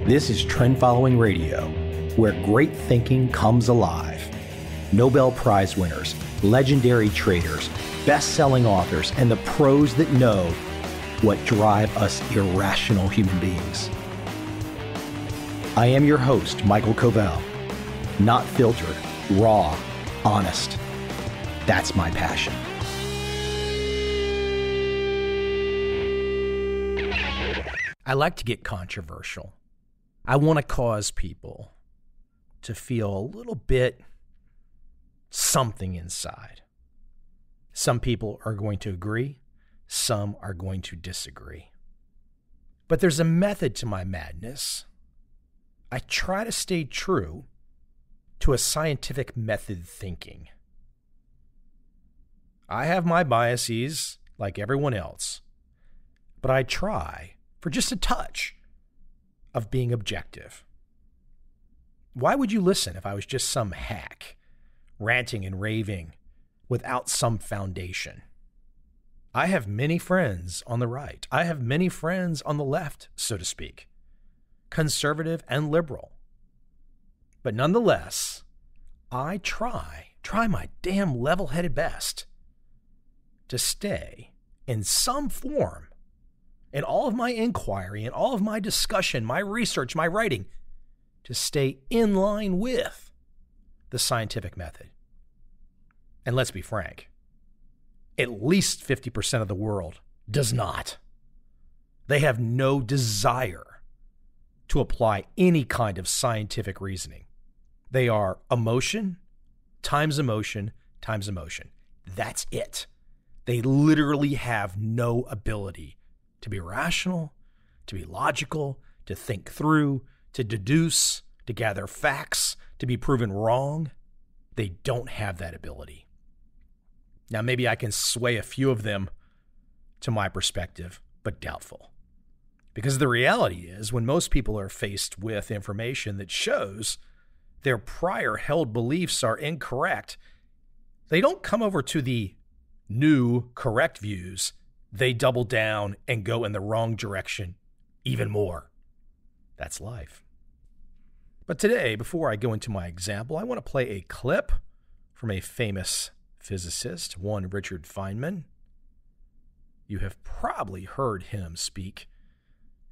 This is Trend Following Radio, where great thinking comes alive. Nobel Prize winners, legendary traders, best-selling authors, and the pros that know what drive us irrational human beings. I am your host, Michael Covel. Not filtered, raw, honest. That's my passion. I like to get controversial. I want to cause people to feel a little bit something inside. Some people are going to agree, some are going to disagree. But there's a method to my madness. I try to stay true to a scientific method thinking. I have my biases like everyone else, but I try for just a touch of being objective. Why would you listen if I was just some hack, ranting and raving without some foundation? I have many friends on the right. I have many friends on the left, so to speak, conservative and liberal. But nonetheless, I try my damn level-headed best to stay in some form in all of my inquiry, in all of my discussion, my research, my writing, to stay in line with the scientific method. And let's be frank, at least 50% of the world does not. They have no desire to apply any kind of scientific reasoning. They are emotion times emotion times emotion. That's it. They literally have no ability to be rational, to be logical, to think through, to deduce, to gather facts, to be proven wrong. They don't have that ability. Now, maybe I can sway a few of them to my perspective, but doubtful. Because the reality is, when most people are faced with information that shows their prior held beliefs are incorrect, they don't come over to the new correct views. They double down and go in the wrong direction even more. That's life. But today, before I go into my example, I want to play a clip from a famous physicist, one Richard Feynman. You have probably heard him speak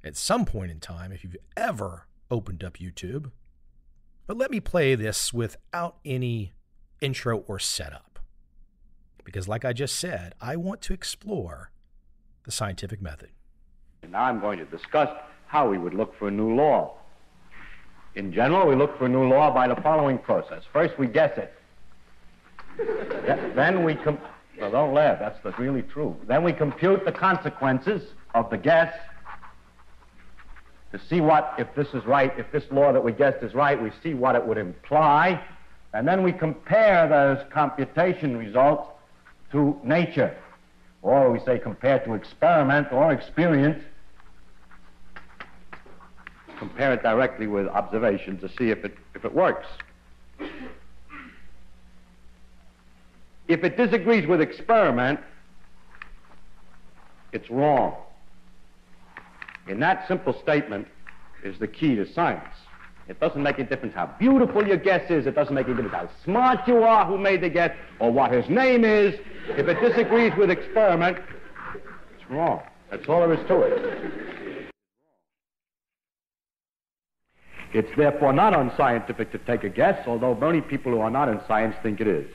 at some point in time if you've ever opened up YouTube. But let me play this without any intro or setup. Because like I just said, I want to explore the scientific method. Now I'm going to discuss how we would look for a new law. In general, we look for a new law by the following process. First, we guess it. Then we well, don't laugh, that's really true. Then we compute the consequences of the guess to see what, if this is right, if this law that we guessed is right, we see what it would imply, and then we compare those computation results to nature. Or we say compare to experiment or experience. Compare it directly with observation to see if it works. If it disagrees with experiment, it's wrong. In that simple statement is the key to science. It doesn't make a difference how beautiful your guess is. It doesn't make a difference how smart you are who made the guess or what his name is. If it disagrees with experiment, it's wrong. That's all there is to it. It's therefore not unscientific to take a guess, although many people who are not in science think it is.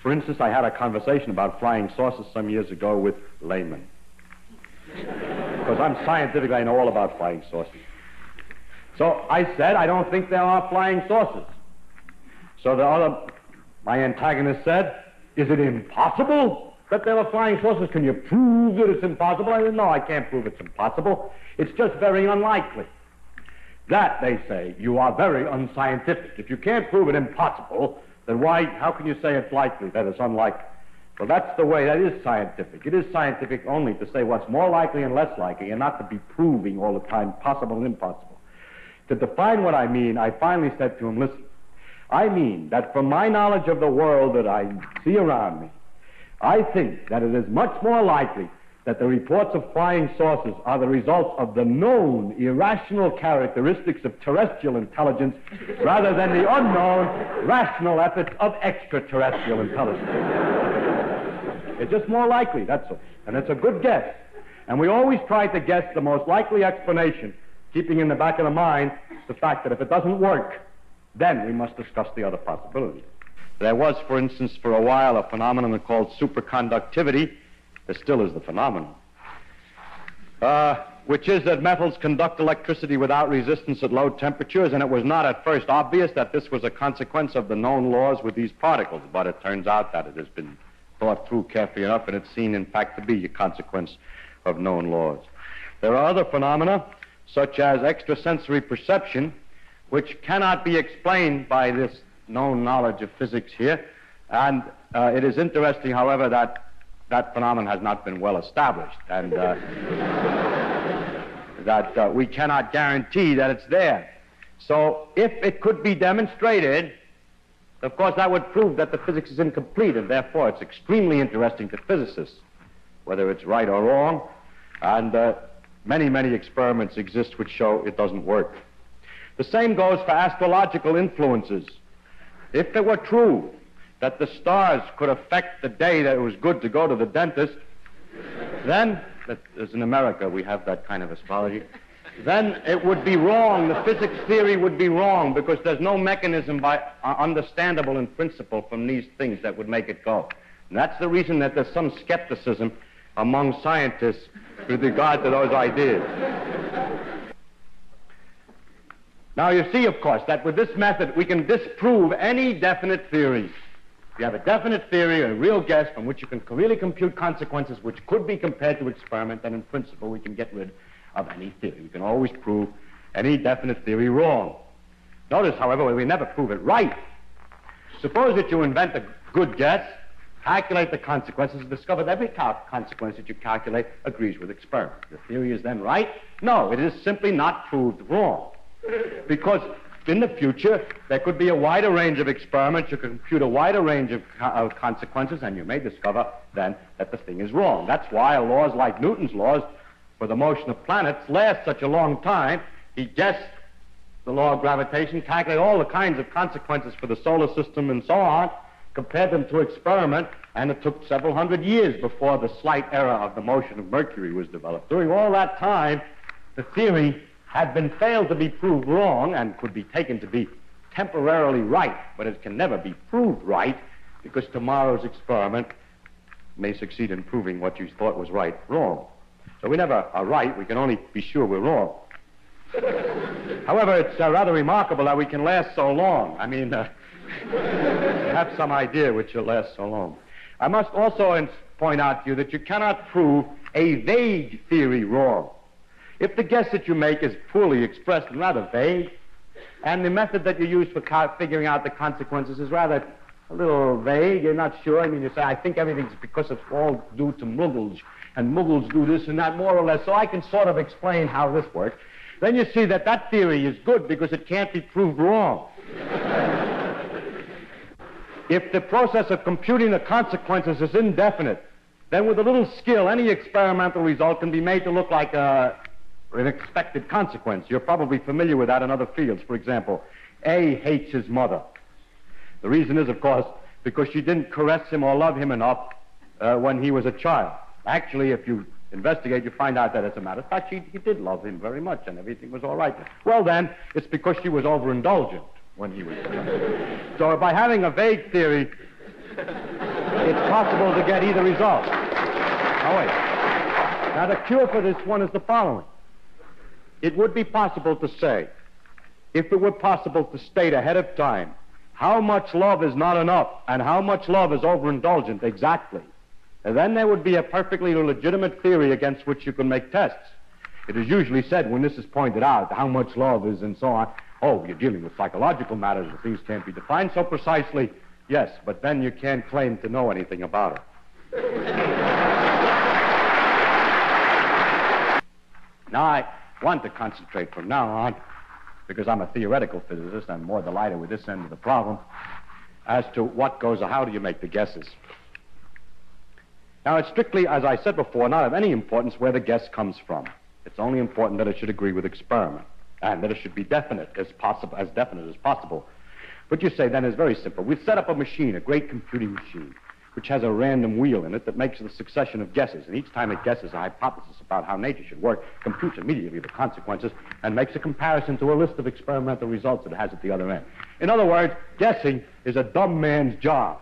For instance, I had a conversation about flying saucers some years ago with laymen. Because I'm scientific, I know all about flying saucers. So I said, I don't think there are flying saucers. So my antagonist said, is it impossible that there are flying saucers? Can you prove that it's impossible? I said, no, I can't prove it's impossible. It's just very unlikely. That, they say, you are very unscientific. If you can't prove it impossible, then how can you say it's likely, that it's unlikely? Well, that's the way, that is scientific. It is scientific only to say what's more likely and less likely, and not to be proving all the time possible and impossible. To define what I mean, I finally said to him, listen, I mean that from my knowledge of the world that I see around me, I think that it is much more likely that the reports of flying saucers are the result of the known irrational characteristics of terrestrial intelligence rather than the unknown rational efforts of extraterrestrial intelligence. It's just more likely, that's all. And it's a good guess. And we always try to guess the most likely explanation, keeping in the back of the mind the fact that if it doesn't work, then we must discuss the other possibilities. There was, for instance, for a while, a phenomenon called superconductivity. There still is the phenomenon, which is that metals conduct electricity without resistance at low temperatures, and it was not at first obvious that this was a consequence of the known laws with these particles, but it turns out that it has been thought through carefully enough, and it's seen, in fact, to be a consequence of known laws. There are other phenomena, such as extrasensory perception, which cannot be explained by this known knowledge of physics here, and it is interesting, however, that phenomenon has not been well established, and that we cannot guarantee that it's there. So if it could be demonstrated, of course that would prove that the physics is incomplete, and therefore it's extremely interesting to physicists, whether it's right or wrong, and many, many experiments exist which show it doesn't work. The same goes for astrological influences. If it were true that the stars could affect the day that it was good to go to the dentist, then, as in America we have that kind of astrology, then it would be wrong. The physics theory would be wrong because there's no mechanism understandable in principle from these things that would make it go. And that's the reason that there's some skepticism among scientists with regard to those ideas. Now, you see, of course, that with this method we can disprove any definite theory. If you have a definite theory, a real guess from which you can really compute consequences which could be compared to experiment, then in principle we can get rid of any theory. We can always prove any definite theory wrong. Notice, however, we never prove it right. Suppose that you invent a good guess, calculate the consequences, and discover that every consequence that you calculate agrees with experiment. The theory is then right? No, it is simply not proved wrong. Because in the future, there could be a wider range of experiments, you could compute a wider range of consequences, and you may discover then that the thing is wrong. That's why laws like Newton's laws for the motion of planets last such a long time. He guessed the law of gravitation, calculated all the kinds of consequences for the solar system and so on, compared them to experiment, and it took several hundred years before the slight error of the motion of Mercury was developed. During all that time, the theory had been failed to be proved wrong and could be taken to be temporarily right, but it can never be proved right because tomorrow's experiment may succeed in proving what you thought was right wrong. So we never are right, we can only be sure we're wrong. However, it's rather remarkable that we can last so long. I mean, have some idea which will last so long. I must also point out to you that you cannot prove a vague theory wrong. If the guess that you make is poorly expressed and rather vague, and the method that you use for figuring out the consequences is rather a little vague, you're not sure. I mean, you say, I think everything's because it's all due to Muggles, and Muggles do this and that more or less, so I can sort of explain how this works. Then you see that that theory is good because it can't be proved wrong. If the process of computing the consequences is indefinite, then with a little skill, any experimental result can be made to look like an expected consequence. You're probably familiar with that in other fields. For example, A hates his mother. The reason is, of course, because she didn't caress him or love him enough when he was a child. Actually, if you investigate, you find out that, as a matter of fact, he did love him very much and everything was all right. Well, then, it's because she was overindulgent when he was a child. So by having a vague theory, it's possible to get either result. Now, wait. Now, the cure for this one is the following. It would be possible to say, if it were possible to state ahead of time how much love is not enough and how much love is overindulgent exactly, and then there would be a perfectly legitimate theory against which you can make tests. It is usually said when this is pointed out, how much love is and so on, oh, you're dealing with psychological matters and things can't be defined so precisely. Yes, but then you can't claim to know anything about it. Now, I want to concentrate from now on, because I'm a theoretical physicist, I'm more delighted with this end of the problem, as to what goes, how do you make the guesses. Now, it's strictly, as I said before, not of any importance where the guess comes from. It's only important that it should agree with experiment and that it should be definite as definite as possible. What you say then is very simple. We've set up a machine, a great computing machine, which has a random wheel in it that makes a succession of guesses. And each time it guesses a hypothesis about how nature should work, computes immediately the consequences and makes a comparison to a list of experimental results that it has at the other end. In other words, guessing is a dumb man's job.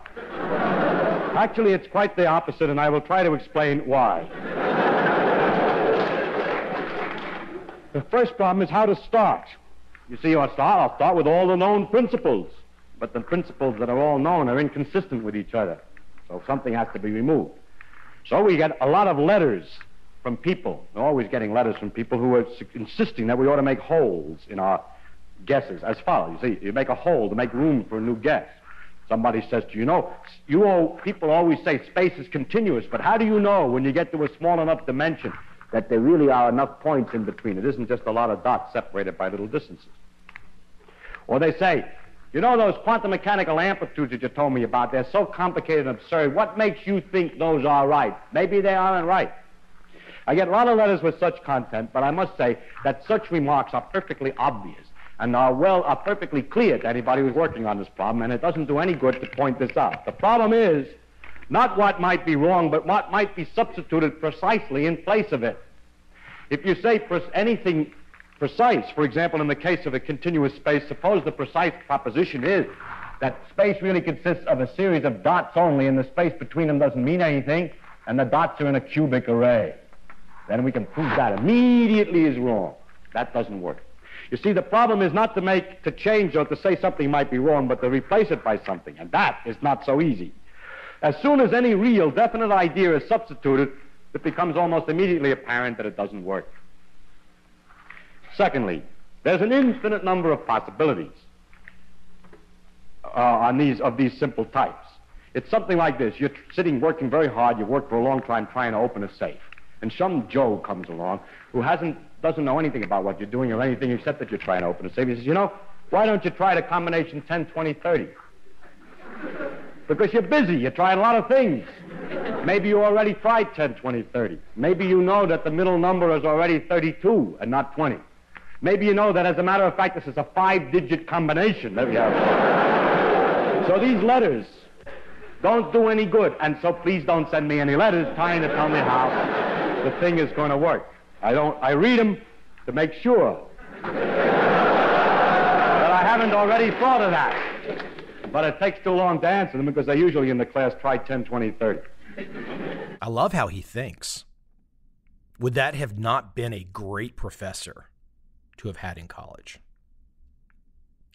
Actually, it's quite the opposite, and I will try to explain why. The first problem is how to start. You see, I'll start with all the known principles. But the principles that are all known are inconsistent with each other. So something has to be removed. So we get a lot of letters from people. We're always getting letters from people who are insisting that we ought to make holes in our guesses as follows. You see, you make a hole to make room for a new guess. Somebody says to you, people always say space is continuous, but how do you know when you get to a small enough dimension that there really are enough points in between? It isn't just a lot of dots separated by little distances. Or they say, you know those quantum mechanical amplitudes that you told me about, they're so complicated and absurd. What makes you think those are right? Maybe they aren't right. I get a lot of letters with such content, but I must say that such remarks are perfectly obvious and are perfectly clear to anybody who's working on this problem, and it doesn't do any good to point this out. The problem is not what might be wrong, but what might be substituted precisely in place of it. If you say anything precise, for example, in the case of a continuous space, suppose the precise proposition is that space really consists of a series of dots only, and the space between them doesn't mean anything, and the dots are in a cubic array. Then we can prove that immediately is wrong. That doesn't work. You see, the problem is not to change or to say something might be wrong, but to replace it by something, and that is not so easy. As soon as any real, definite idea is substituted, it becomes almost immediately apparent that it doesn't work. Secondly, there's an infinite number of possibilities of these simple types. It's something like this. You're sitting working very hard. You work for a long time trying to open a safe. And some Joe comes along who doesn't know anything about what you're doing or anything except that you're trying to open a safe. He says, why don't you try the combination 10, 20, 30? Because you're busy. You're trying a lot of things. Maybe you already tried 10, 20, 30. Maybe you know that the middle number is already 32 and not 20. Maybe you know that, as a matter of fact, this is a 5-digit combination. So these letters don't do any good, and so please don't send me any letters trying to tell me how the thing is going to work. I read them to make sure that I haven't already thought of that. But it takes too long to answer them because they usually in the class try 10, 20, 30. I love how he thinks. Would that have not been a great professor to have had in college?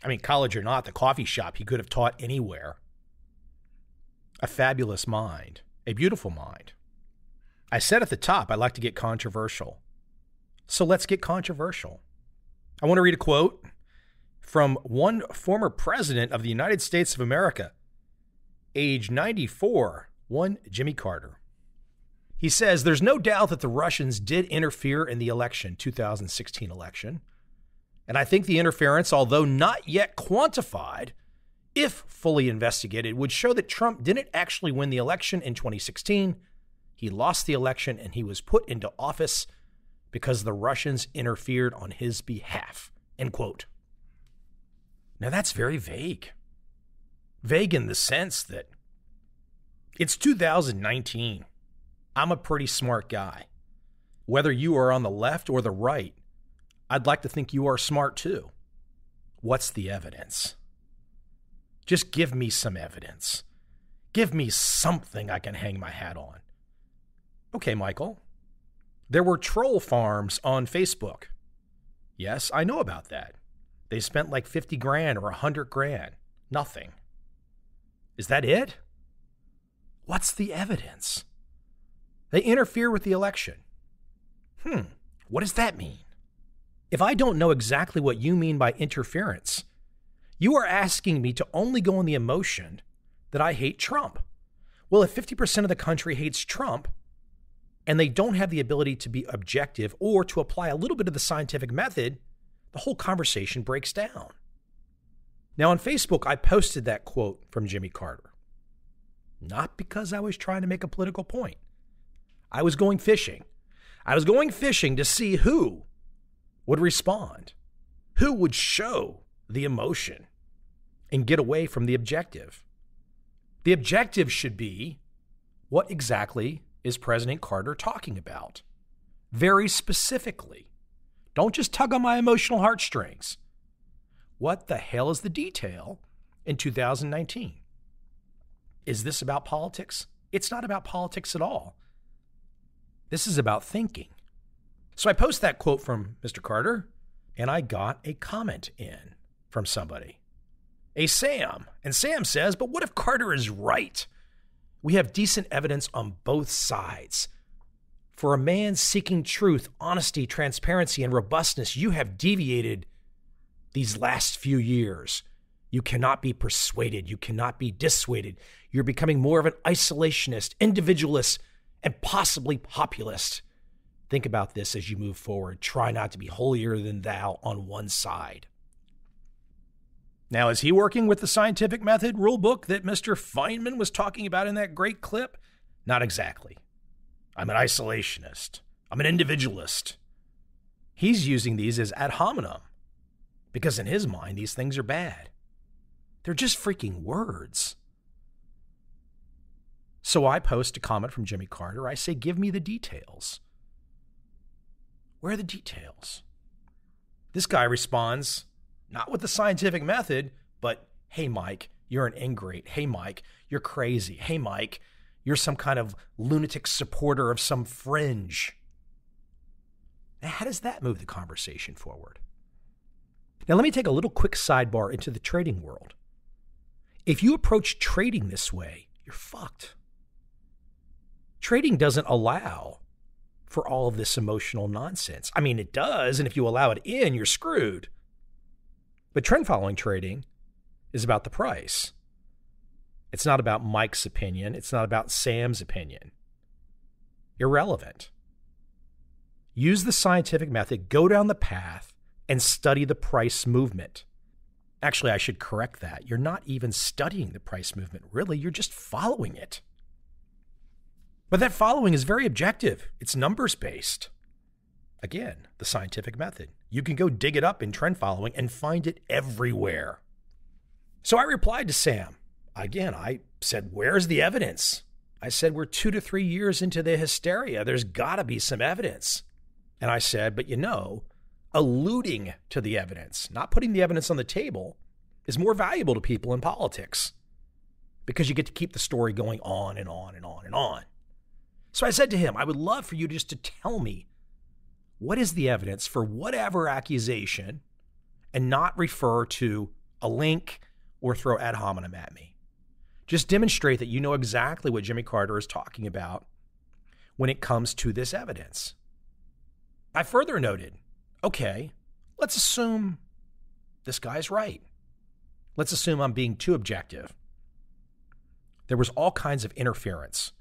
I mean, college or not, the coffee shop, he could have taught anywhere. A fabulous mind, a beautiful mind. I said at the top, I like to get controversial. So let's get controversial. I want to read a quote from one former president of the United States of America, age 94, one Jimmy Carter. He says, there's no doubt that the Russians did interfere in the 2016 election. And I think the interference, although not yet quantified, if fully investigated, would show that Trump didn't actually win the election in 2016. He lost the election and he was put into office because the Russians interfered on his behalf. End quote. Now that's very vague. Vague in the sense that it's 2019. I'm a pretty smart guy. Whether you are on the left or the right, I'd like to think you are smart too. What's the evidence? Just give me some evidence. Give me something I can hang my hat on. Okay, Michael. There were troll farms on Facebook. Yes, I know about that. They spent like 50 grand or 100 grand. Nothing. Is that it? What's the evidence? They interfere with the election. What does that mean? If I don't know exactly what you mean by interference, you are asking me to only go on the emotion that I hate Trump. Well, if 50% of the country hates Trump and they don't have the ability to be objective or to apply a little bit of the scientific method, the whole conversation breaks down. Now, on Facebook, I posted that quote from Jimmy Carter. Not because I was trying to make a political point. I was going fishing. I was going fishing to see who would respond, who would show the emotion and get away from the objective. The objective should be, what exactly is President Carter talking about? Very specifically. Don't just tug on my emotional heartstrings. What the hell is the detail in 2019? Is this about politics? It's not about politics at all. This is about thinking. So I post that quote from Mr. Carter, and I got a comment in from somebody, a Sam. And Sam says, but what if Carter is right? We have decent evidence on both sides. For a man seeking truth, honesty, transparency, and robustness, you have deviated these last few years. You cannot be persuaded. You cannot be dissuaded. You're becoming more of an isolationist, individualist, and possibly populist. Think about this as you move forward. Try not to be holier than thou on one side. Now, is he working with the scientific method rule book that Mr. Feynman was talking about in that great clip? Not exactly. I'm an isolationist. I'm an individualist. He's using these as ad hominem because in his mind, these things are bad. They're just freaking words. So I post a comment from Jimmy Carter. I say, give me the details. Where are the details? This guy responds, not with the scientific method, but, hey, Mike, you're an ingrate. Hey, Mike, you're crazy. Hey, Mike, you're some kind of lunatic supporter of some fringe. Now, how does that move the conversation forward? Now, let me take a little quick sidebar into the trading world. If you approach trading this way, you're fucked. Trading doesn't allow for all of this emotional nonsense. I mean, it does, and if you allow it in, you're screwed. But trend following trading is about the price. It's not about Mike's opinion. It's not about Sam's opinion. Irrelevant. Use the scientific method, go down the path, and study the price movement. Actually, I should correct that. You're not even studying the price movement, really. You're just following it. But that following is very objective. It's numbers-based. Again, the scientific method. You can go dig it up in trend following and find it everywhere. So I replied to Sam. Again, I said, where's the evidence? I said, we're 2 to 3 years into the hysteria. There's got to be some evidence. And I said, but alluding to the evidence, not putting the evidence on the table, is more valuable to people in politics because you get to keep the story going on and on and on and on. So I said to him, I would love for you just to tell me what is the evidence for whatever accusation and not refer to a link or throw ad hominem at me. Just demonstrate that you know exactly what Jimmy Carter is talking about when it comes to this evidence. I further noted, okay, let's assume this guy's right. Let's assume I'm being too objective. There was all kinds of interference.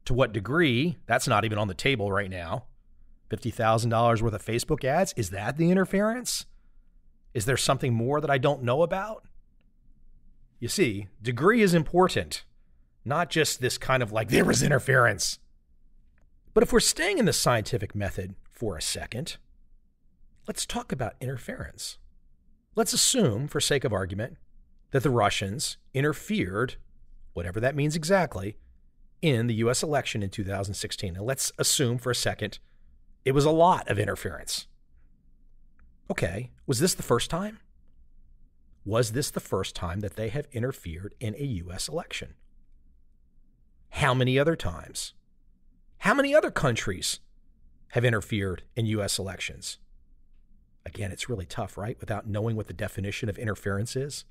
To what degree? That's not even on the table right now. $50,000 worth of Facebook ads? Is that the interference? Is there something more that I don't know about? You see, degree is important, not just this kind of like there was interference. But if we're staying in the scientific method for a second, let's talk about interference. Let's assume, for sake of argument, that the Russians interfered, whatever that means exactly, in the U.S. election in 2016. And let's assume for a second it was a lot of interference. Okay, was this the first time? Was this the first time that they have interfered in a U.S. election? How many other times? How many other countries have interfered in U.S. elections? Again, it's really tough, right? Without knowing what the definition of interference is.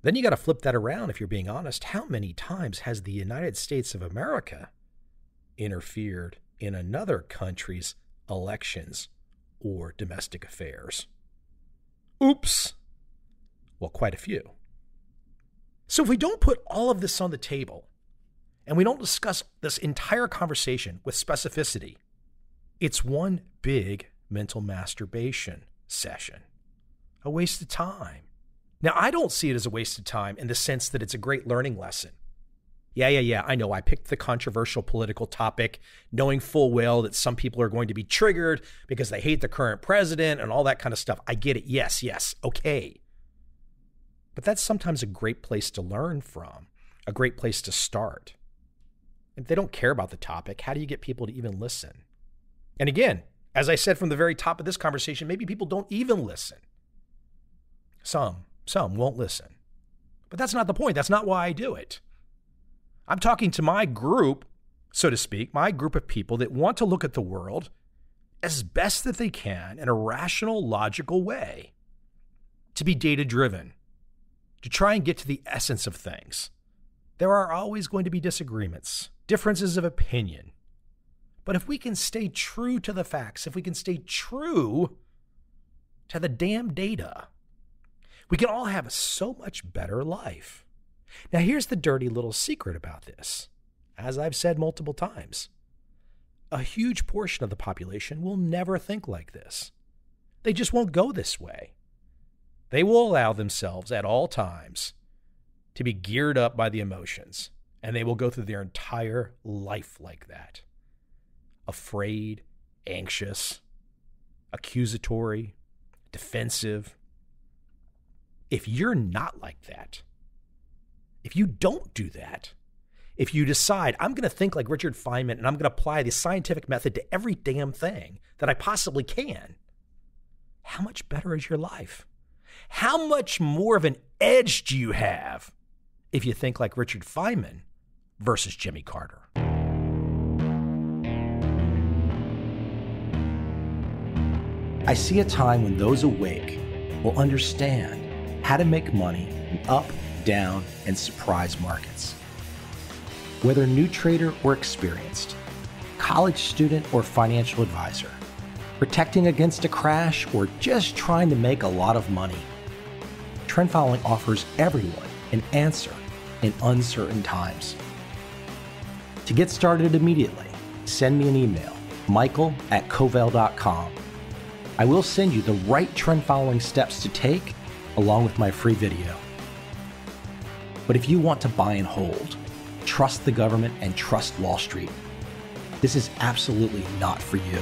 Then you got to flip that around if you're being honest. How many times has the United States of America interfered in another country's elections or domestic affairs? Oops. Well, quite a few. So if we don't put all of this on the table and we don't discuss this entire conversation with specificity, it's one big mental masturbation session. A waste of time. Now, I don't see it as a waste of time in the sense that it's a great learning lesson. Yeah, I know I picked the controversial political topic, knowing full well that some people are going to be triggered because they hate the current president and all that kind of stuff. I get it. Yes, okay. But that's sometimes a great place to learn from, a great place to start. If they don't care about the topic, how do you get people to even listen? And again, as I said from the very top of this conversation, maybe people don't even listen. Some won't listen. But that's not the point. That's not why I do it. I'm talking to my group, so to speak, my group of people that want to look at the world as best that they can in a rational, logical way, to be data-driven, to try and get to the essence of things. There are always going to be disagreements, differences of opinion. But if we can stay true to the facts, if we can stay true to the damn data, we can all have a so much better life. Now, here's the dirty little secret about this. As I've said multiple times, a huge portion of the population will never think like this. They just won't go this way. They will allow themselves at all times to be geared up by the emotions, and they will go through their entire life like that. Afraid, anxious, accusatory, defensive. If you're not like that, if you don't do that, if you decide, I'm going to think like Richard Feynman and I'm going to apply the scientific method to every damn thing that I possibly can, how much better is your life? How much more of an edge do you have if you think like Richard Feynman versus Jimmy Carter? I see a time when those awake will understand how to make money in up, down, and surprise markets. Whether new trader or experienced, college student or financial advisor, protecting against a crash or just trying to make a lot of money, trend following offers everyone an answer in uncertain times. To get started immediately, send me an email, michael@covel.com. I will send you the right trend following steps to take along with my free video. But if you want to buy and hold, trust the government and trust Wall Street, this is absolutely not for you.